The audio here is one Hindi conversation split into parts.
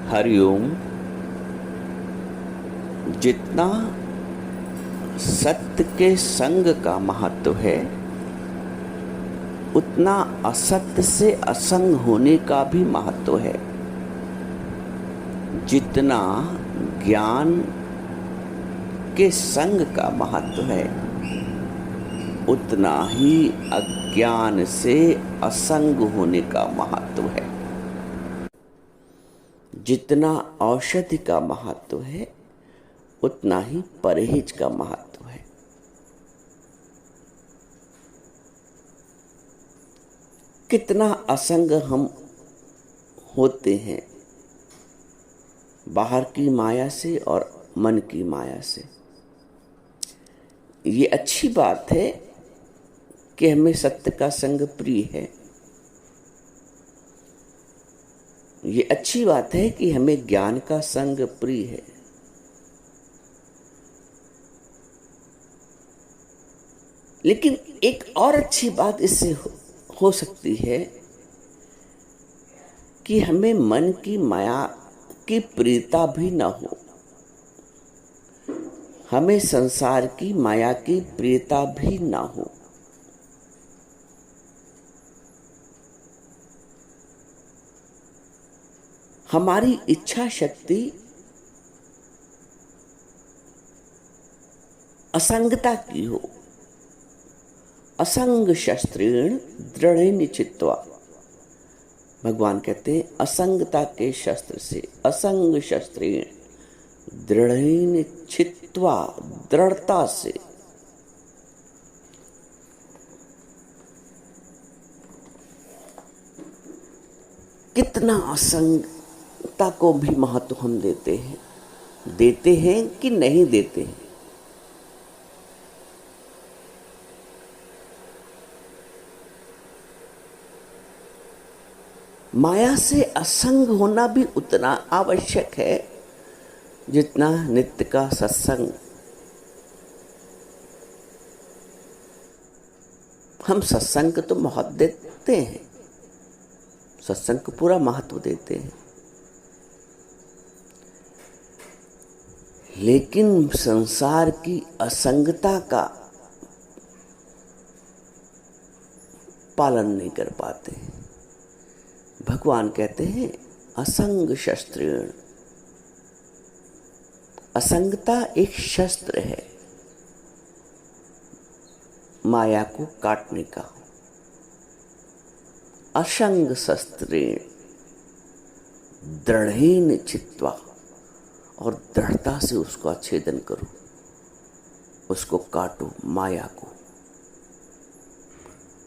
हरिओम। जितना सत्य के संग का महत्व है, उतना असत्य से असंग होने का भी महत्व है। जितना ज्ञान के संग का महत्व है, उतना ही अज्ञान से असंग होने का महत्व है। जितना औषधि का महत्व है, उतना ही परहेज का महत्व है। कितना असंग हम होते हैं बाहर की माया से और मन की माया से। ये अच्छी बात है कि हमें सत्य का संग प्रिय है। ये अच्छी बात है कि हमें ज्ञान का संग प्रिय है। लेकिन एक और अच्छी बात इससे हो सकती है कि हमें मन की माया की प्रियता भी न हो, हमें संसार की माया की प्रियता भी न हो। हमारी इच्छा शक्ति असंगता की हो। असंग शस्त्रेण दृढ़ेन चित्वा, भगवान कहते हैं असंगता के शस्त्र से, असंग शस्त्रेण दृढ़ेन चित्वा, दृढ़ता से। कितना असंगता को भी महत्व हम देते हैं कि नहीं देते हैं। माया से असंग होना भी उतना आवश्यक है जितना नित्य का सत्संग। हम सत्संग तो महत्व देते हैं, सत्संग को पूरा महत्व देते हैं, लेकिन संसार की असंगता का पालन नहीं कर पाते। भगवान कहते हैं असंग शस्त्रेण। असंगता एक शस्त्र है माया को काटने का। असंग शस्त्रेण दृढ़ेन चित्वा, और दृढ़ता से उसका छेदन करो, उसको काटो, माया को।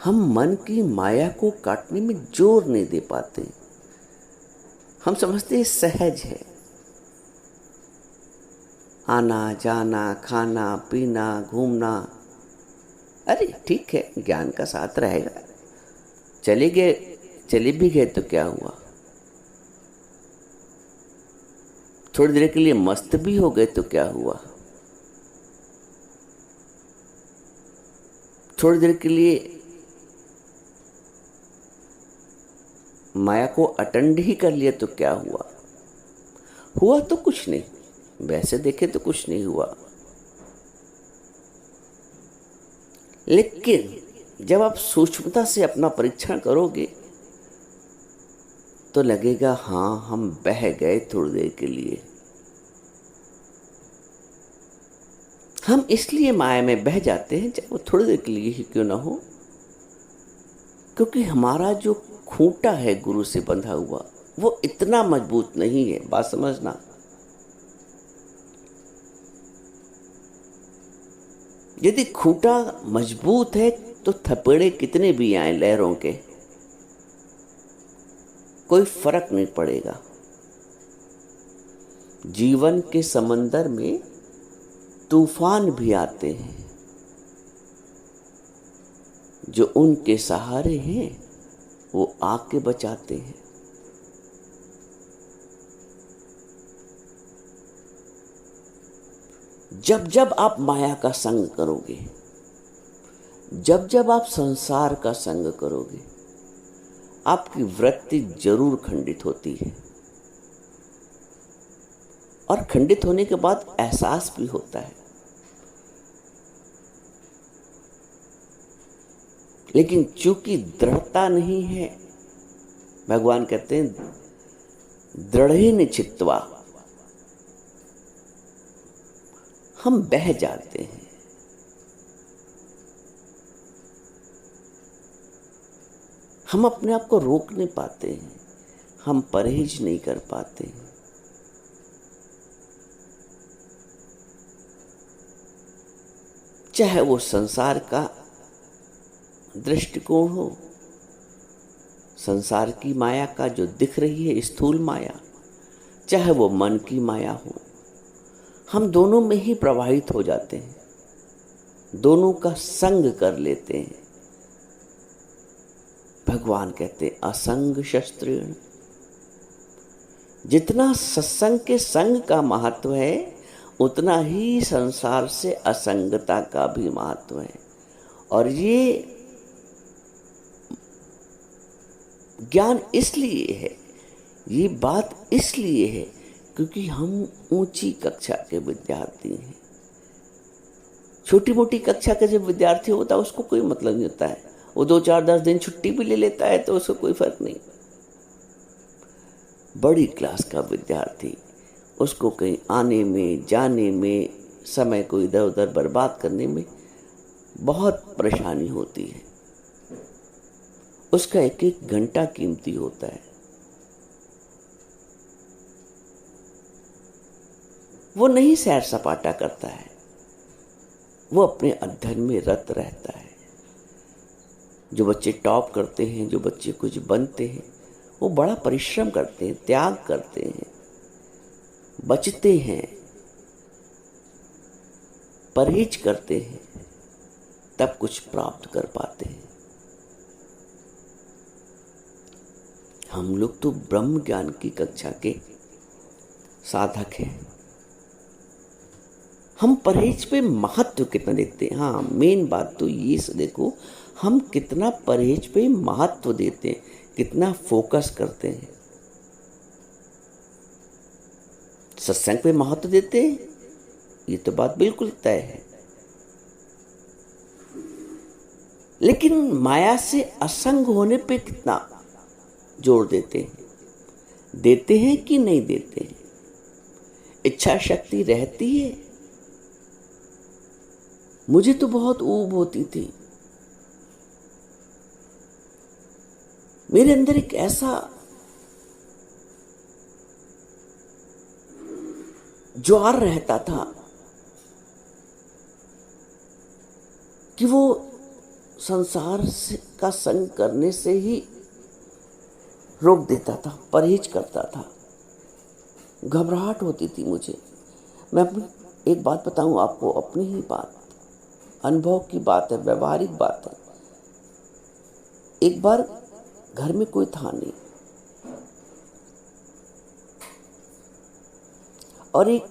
हम मन की माया को काटने में जोर नहीं दे पाते। हम समझते हैं सहज है, आना जाना, खाना पीना, घूमना, अरे ठीक है, ज्ञान का साथ रहेगा। चले भी गए तो क्या हुआ, थोड़ी देर के लिए मस्त भी हो गए तो क्या हुआ, थोड़ी देर के लिए माया को अटेंड ही कर लिया तो क्या हुआ। हुआ तो कुछ नहीं, वैसे देखे तो कुछ नहीं हुआ। लेकिन जब आप सूक्ष्मता से अपना परीक्षण करोगे तो लगेगा हाँ, हम बह गए थोड़ी देर के लिए। हम इसलिए माया में बह जाते हैं, चाहे वो थोड़ी देर के लिए ही क्यों ना हो, क्योंकि हमारा जो खूंटा है गुरु से बंधा हुआ, वो इतना मजबूत नहीं है। बात समझना। यदि खूंटा मजबूत है तो थपेड़े कितने भी आए लहरों के, कोई फर्क नहीं पड़ेगा। जीवन के समंदर में तूफान भी आते हैं, जो उनके सहारे हैं वो आके बचाते हैं। जब जब आप माया का संग करोगे, जब जब आप संसार का संग करोगे, आपकी वृत्ति जरूर खंडित होती है। और खंडित होने के बाद एहसास भी होता है। लेकिन चूंकि दृढ़ता नहीं है, भगवान कहते हैं दृढ़ेन चित्वा, हम बह जाते हैं। हम अपने आप को रोक नहीं पाते हैं, हम परहेज नहीं कर पाते हैं। चाहे वो संसार का दृष्टिकोण हो, संसार की माया का जो दिख रही है स्थूल माया, चाहे वो मन की माया हो, हम दोनों में ही प्रवाहित हो जाते हैं, दोनों का संग कर लेते हैं। भगवान कहते असंग शस्त्रेण, जितना सत्संग के संग का महत्व है उतना ही संसार से असंगता का भी महत्व है। और ये ज्ञान इसलिए है, ये बात इसलिए है क्योंकि हम ऊंची कक्षा के विद्यार्थी हैं। छोटी मोटी कक्षा का जब विद्यार्थी होता है उसको कोई मतलब नहीं होता है, वो 2-4-10 दिन छुट्टी भी ले लेता है तो उसको कोई फर्क नहीं। बड़ी क्लास का विद्यार्थी, उसको कहीं आने में जाने में, समय को इधर उधर बर्बाद करने में बहुत परेशानी होती है। उसका एक एक घंटा कीमती होता है। वो नहीं सैर सपाटा करता है, वो अपने अध्ययन में रत रहता है। जो बच्चे टॉप करते हैं, जो बच्चे कुछ बनते हैं, वो बड़ा परिश्रम करते हैं, त्याग करते हैं, बचते हैं, परहेज करते हैं, तब कुछ प्राप्त कर पाते हैं। हम लोग तो ब्रह्म ज्ञान की कक्षा के साधक हैं। हम परहेज पे महत्व कितना देते हैं। हाँ, मेन बात तो ये से देखो, हम कितना परहेज पे महत्व देते हैं, कितना फोकस करते हैं। सत्संग पे महत्व देते हैं, ये तो बात बिल्कुल तय है। लेकिन माया से असंग होने पे कितना जोर देते हैं कि नहीं देते हैं? इच्छा शक्ति रहती है। मुझे तो बहुत ऊब होती थी, मेरे अंदर एक ऐसा ज्वार रहता था कि वो संसार का संग करने से ही रोक देता था, परहेज करता था। घबराहट होती थी मुझे। मैं अपनी एक बात बताऊं आपको, अपनी ही बात, अनुभव की बात है, व्यवहारिक बात है। एक बार घर में कोई था नहीं और एक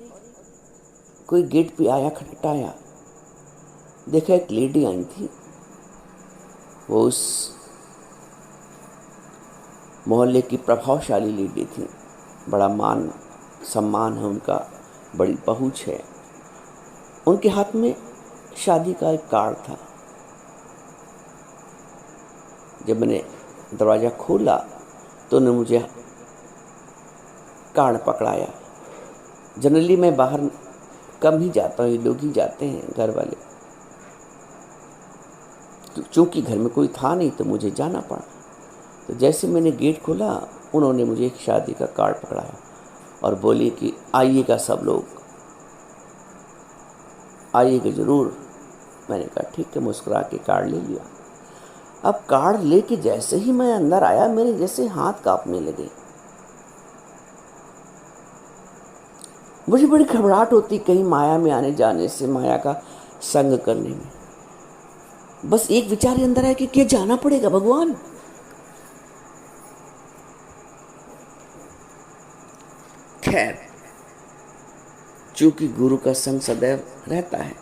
कोई गेट पे आया, खटखटाया, देखा एक लेडी आई थी। वो उस मोहल्ले की प्रभावशाली लेडी थी, बड़ा मान सम्मान है उनका, बड़ी पहुंच है। उनके हाथ में शादी का एक कार्ड था। जब मैंने दरवाज़ा खोला तो उन्होंने मुझे कार्ड पकड़ाया। जनरली मैं बाहर कम ही जाता हूँ, ये लोग ही जाते हैं घर वाले। चूँकि घर में कोई था नहीं तो मुझे जाना पड़ा। तो जैसे मैंने गेट खोला, उन्होंने मुझे एक शादी का कार्ड पकड़ाया और बोली कि आइएगा सब लोग, आइएगा ज़रूर। मैंने कहा ठीक है, मुस्कुरा के कार्ड ले लिया। अब कार्ड लेके जैसे ही मैं अंदर आया, मेरे जैसे हाथ कांपने लगे। मुझे बड़ी घबराहट होती कहीं माया में आने जाने से, माया का संग करने में। बस एक विचार अंदर है कि क्या जाना पड़ेगा भगवान। खैर, चूंकि गुरु का संग सदैव रहता है,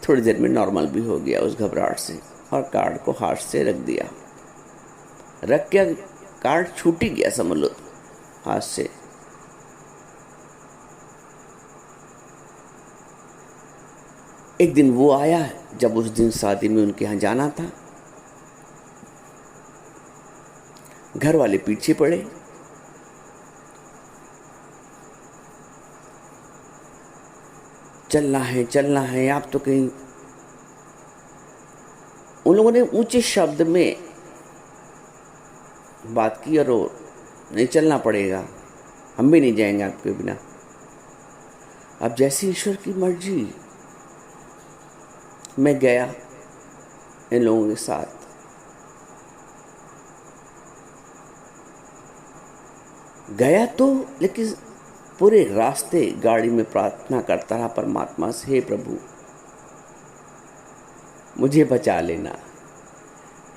थोड़ी देर में नॉर्मल भी हो गया उस घबराहट से और कार्ड को हाथ से रख दिया। रख क्या, कार्ड छूट ही गया समझ लो हाथ से। एक दिन वो आया जब उस दिन शादी में उनके यहाँ जाना था। घर वाले पीछे पड़े। चलना है, आप तो कहीं। उन लोगों ने ऊंचे शब्द में बात की और नहीं चलना पड़ेगा, हम भी नहीं जाएंगे आपके बिना। अब जैसी ईश्वर की मर्जी, मैं गया इन लोगों के साथ। गया तो, लेकिन पूरे रास्ते गाड़ी में प्रार्थना करता रहा परमात्मा से, हे प्रभु मुझे बचा लेना,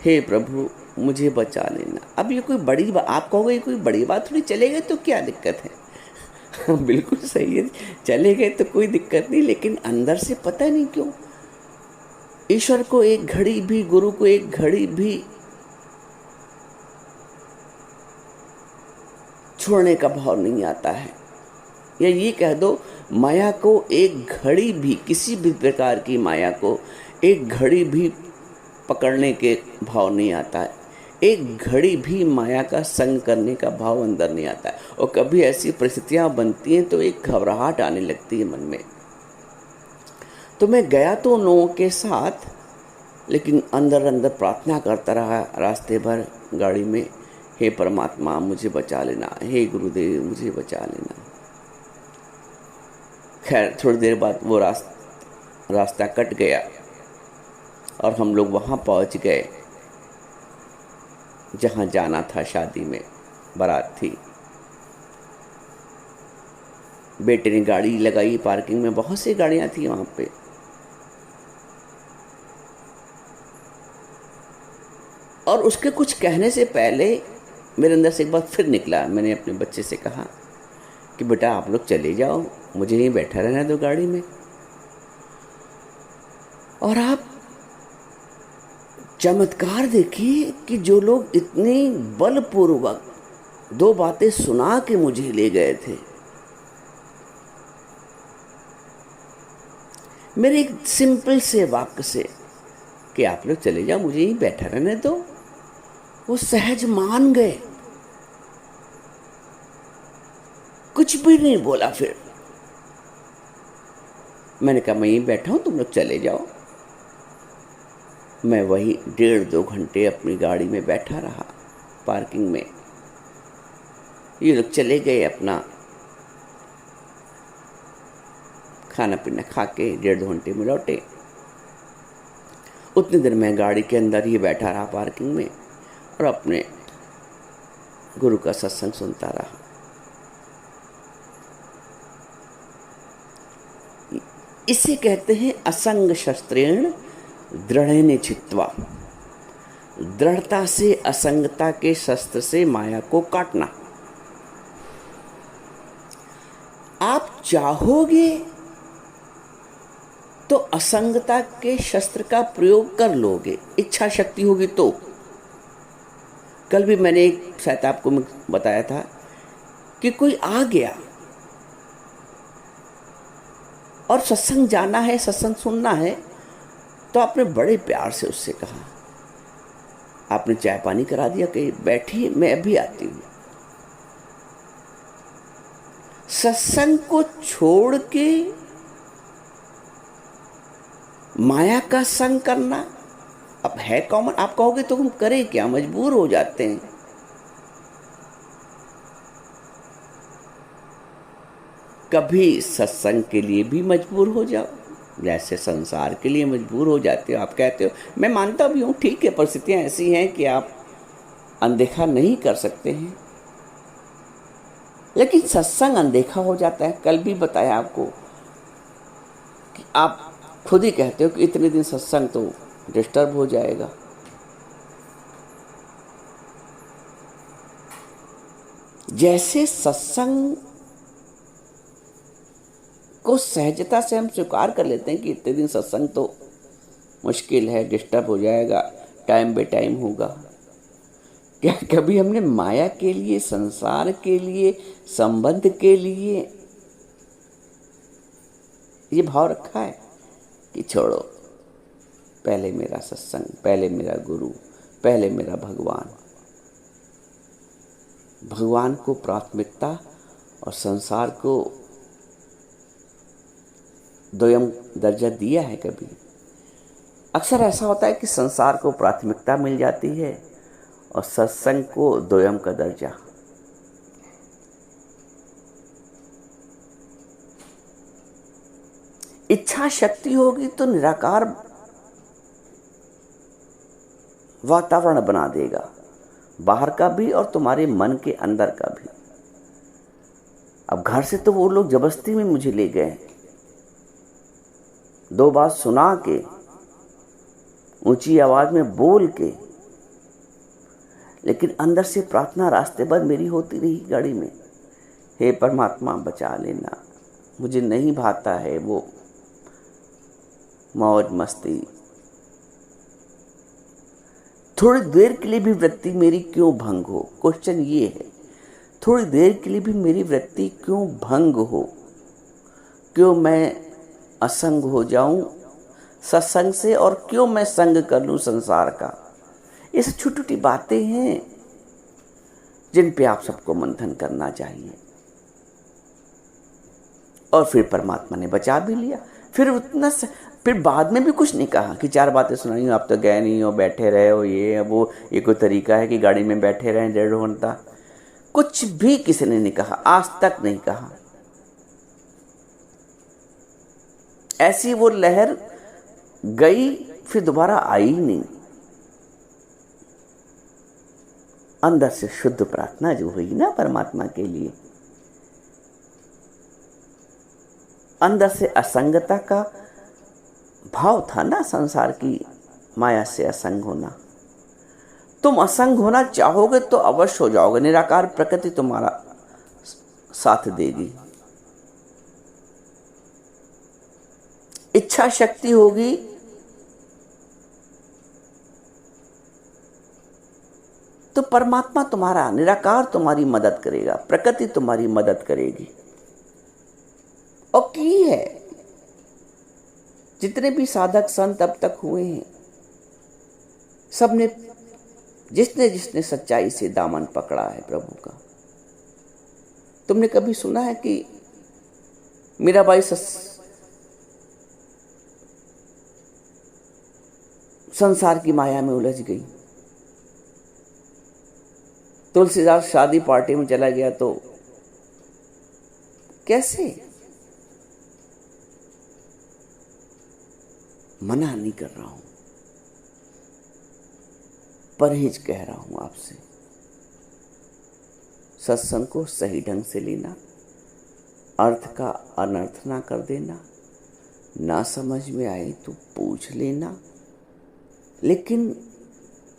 हे प्रभु मुझे बचा लेना। अब ये कोई बड़ी बात, आप कहोगे कोई बड़ी बात थोड़ी, चले गए तो क्या दिक्कत है। बिल्कुल सही है, चले गए तो कोई दिक्कत नहीं, लेकिन अंदर से पता नहीं क्यों ईश्वर को एक घड़ी भी, गुरु को एक घड़ी भी छोड़ने का भाव नहीं आता है। या ये कह दो, माया को एक घड़ी भी, किसी भी प्रकार की माया को एक घड़ी भी पकड़ने के भाव नहीं आता है। एक घड़ी भी माया का संग करने का भाव अंदर नहीं आता है। और कभी ऐसी परिस्थितियां बनती हैं तो एक घबराहट आने लगती है मन में। तो मैं गया तो उन लोगों के साथ, लेकिन अंदर अंदर प्रार्थना करता रहा रास्ते भर गाड़ी में, हे परमात्मा मुझे बचा लेना, हे गुरुदेव मुझे बचा लेना। खैर थोड़ी देर बाद वो रास्ता कट गया और हम लोग वहाँ पहुँच गए जहाँ जाना था। शादी में बारात थी। बेटे ने गाड़ी लगाई पार्किंग में, बहुत सी गाड़ियाँ थी वहाँ पे। और उसके कुछ कहने से पहले मेरे अंदर से एक बात फिर निकला। मैंने अपने बच्चे से कहा कि बेटा आप लोग चले जाओ, मुझे यहीं बैठा रहना दो गाड़ी में। और आप चमत्कार देखिए कि जो लोग इतने बलपूर्वक दो बातें सुना के मुझे ले गए थे, मेरे एक सिंपल से वाक्य से कि आप लोग चले जाओ, मुझे यहीं बैठा रहने दो, वो सहज मान गए, कुछ भी नहीं बोला। फिर मैंने कहा मैं यहीं बैठा हूं, तुम लोग चले जाओ। मैं वही 1.5-2 घंटे अपनी गाड़ी में बैठा रहा पार्किंग में। ये लोग चले गए, अपना खाना पीना खा के 1.5-2 घंटे में लौटे। उतनी देर मैं गाड़ी के अंदर ही बैठा रहा पार्किंग में और अपने गुरु का सत्संग सुनता रहा। इसे कहते हैं असंग शस्त्रेण दृढ़ेन चित्वा। दृढ़ता से, असंगता के शस्त्र से माया को काटना। आप चाहोगे तो असंगता के शस्त्र का प्रयोग कर लोगे, इच्छा शक्ति होगी तो। कल भी मैंने शायद आपको बताया था कि कोई आ गया और सत्संग जाना है, सत्संग सुनना है, तो आपने बड़े प्यार से उससे कहा, आपने चाय पानी करा दिया कि बैठिए मैं अभी आती हूँ। सत्संग को छोड़ के माया का संग करना अब है कॉमन। आप कहोगे तो हम करें क्या, मजबूर हो जाते हैं। कभी सत्संग के लिए भी मजबूर हो जाओ, जैसे संसार के लिए मजबूर हो जाते हो। आप कहते हो, मैं मानता भी हूँ, ठीक है, परिस्थितियाँ ऐसी हैं कि आप अनदेखा नहीं कर सकते हैं, लेकिन सत्संग अनदेखा हो जाता है। कल भी बताया आपको कि आप खुद ही कहते हो कि इतने दिन सत्संग तो डिस्टर्ब हो जाएगा। जैसे सत्संग को सहजता से हम स्वीकार कर लेते हैं कि इतने दिन सत्संग तो मुश्किल है, डिस्टर्ब हो जाएगा, टाइम बे टाइम होगा। क्या कभी हमने माया के लिए, संसार के लिए, संबंध के लिए ये भाव रखा है? कि छोड़ो, पहले मेरा सत्संग, पहले मेरा गुरु, पहले मेरा भगवान। भगवान को प्राथमिकता और संसार को द्वयम दर्जा दिया है कभी? अक्सर ऐसा होता है कि संसार को प्राथमिकता मिल जाती है और सत्संग को द्वयम का दर्जा। इच्छा शक्ति होगी तो निराकार वातावरण बना देगा, बाहर का भी और तुम्हारे मन के अंदर का भी। अब घर से तो वो लोग जबरदस्ती में मुझे ले गए, 2 बात सुना के, ऊंची आवाज में बोल के, लेकिन अंदर से प्रार्थना रास्ते भर मेरी होती रही गाड़ी में, हे परमात्मा बचा लेना, मुझे नहीं भाता है वो मौज मस्ती। थोड़ी देर के लिए भी वृत्ति मेरी क्यों भंग हो? क्वेश्चन ये है, थोड़ी देर के लिए भी मेरी वृत्ति क्यों भंग हो? क्यों मैं असंग हो जाऊं सत्संग से, और क्यों मैं संग कर लूं संसार का? ये सब छोटी छोटी बातें हैं जिन पे आप सबको मंथन करना चाहिए। और फिर परमात्मा ने बचा भी लिया। फिर बाद में भी कुछ नहीं कहा कि 4 बातें सुनाई, आप तो गए नहीं हो, बैठे रहे हो, ये वो, ये कोई तरीका है कि गाड़ी में बैठे रहें 1.5 घंटा? कुछ भी किसी ने नहीं कहा, आज तक नहीं कहा। ऐसी वो लहर गई, फिर दोबारा आई नहीं। अंदर से शुद्ध प्रार्थना जो हुई ना परमात्मा के लिए, अंदर से असंगता का भाव था ना, संसार की माया से असंग होना। तुम असंग होना चाहोगे तो अवश्य हो जाओगे, निराकार प्रकृति तुम्हारा साथ देगी। इच्छा शक्ति होगी तो परमात्मा तुम्हारा, निराकार तुम्हारी मदद करेगा, प्रकृति तुम्हारी मदद करेगी। और की है, जितने भी साधक संत अब तक हुए हैं, सबने, जिसने जिसने सच्चाई से दामन पकड़ा है प्रभु का। तुमने कभी सुना है कि मीराबाई संसार की माया में उलझ गई? तुलसीदास शादी पार्टी में चला गया तो कैसे? मना नहीं कर रहा हूं, परहेज कह रहा हूं आपसे। सत्संग को सही ढंग से लेना, अर्थ का अनर्थ ना कर देना, ना समझ में आए तो पूछ लेना, लेकिन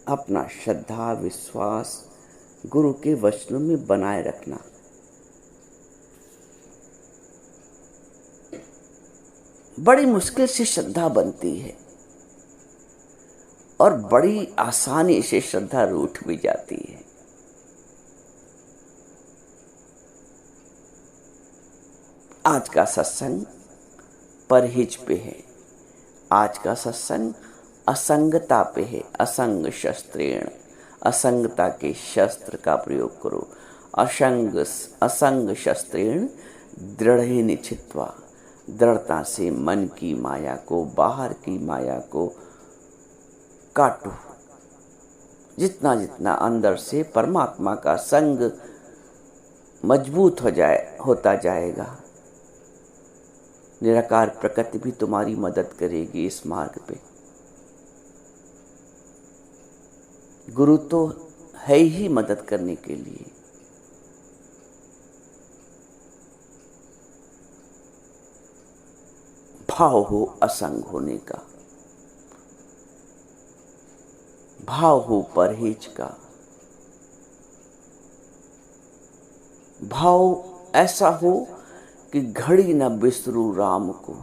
अपना श्रद्धा विश्वास गुरु के वचनों में बनाए रखना। बड़ी मुश्किल से श्रद्धा बनती है और बड़ी आसानी से श्रद्धा रूठ भी जाती है। आज का सत्संग परहेज पे है, आज का सत्संग असंगता पे है। असंग शस्त्रेण, असंगता के शस्त्र का प्रयोग करो। असंग शस्त्रेण दृढ़ निश्चित्वा, दृढ़ता से मन की माया को, बाहर की माया को काटो। जितना जितना अंदर से परमात्मा का संग मजबूत होता जाएगा, निराकार प्रकृति भी तुम्हारी मदद करेगी इस मार्ग पे। गुरु तो है ही मदद करने के लिए। भाव हो असंग होने का, भाव हो परहेज का, भाव ऐसा हो कि घड़ी न बिसरू राम को।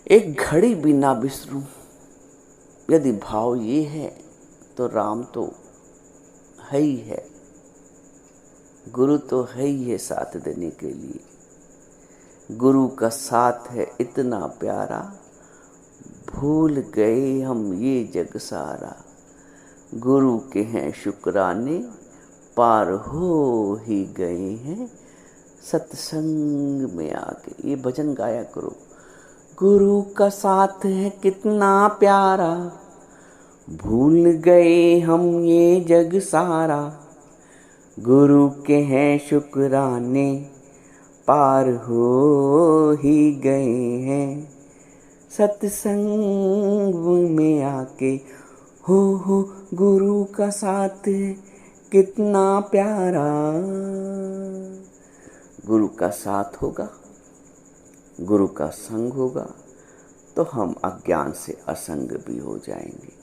एक घड़ी भी ना बिसरूं, यदि भाव ये है तो राम तो है ही है, गुरु तो है ही है साथ देने के लिए। गुरु का साथ है इतना प्यारा, भूल गए हम ये जग सारा। गुरु के हैं शुक्राने, पार हो ही गए हैं सत्संग में आके। ये भजन गाया करो। गुरु का साथ है कितना प्यारा, भूल गए हम ये जग सारा। गुरु के हैं शुक्राने, पार हो ही गए हैं सत्संग में आके। हो गुरु का साथ है कितना प्यारा। गुरु का साथ होगा, गुरु का संग होगा तो हम अज्ञान से असंग भी हो जाएंगे।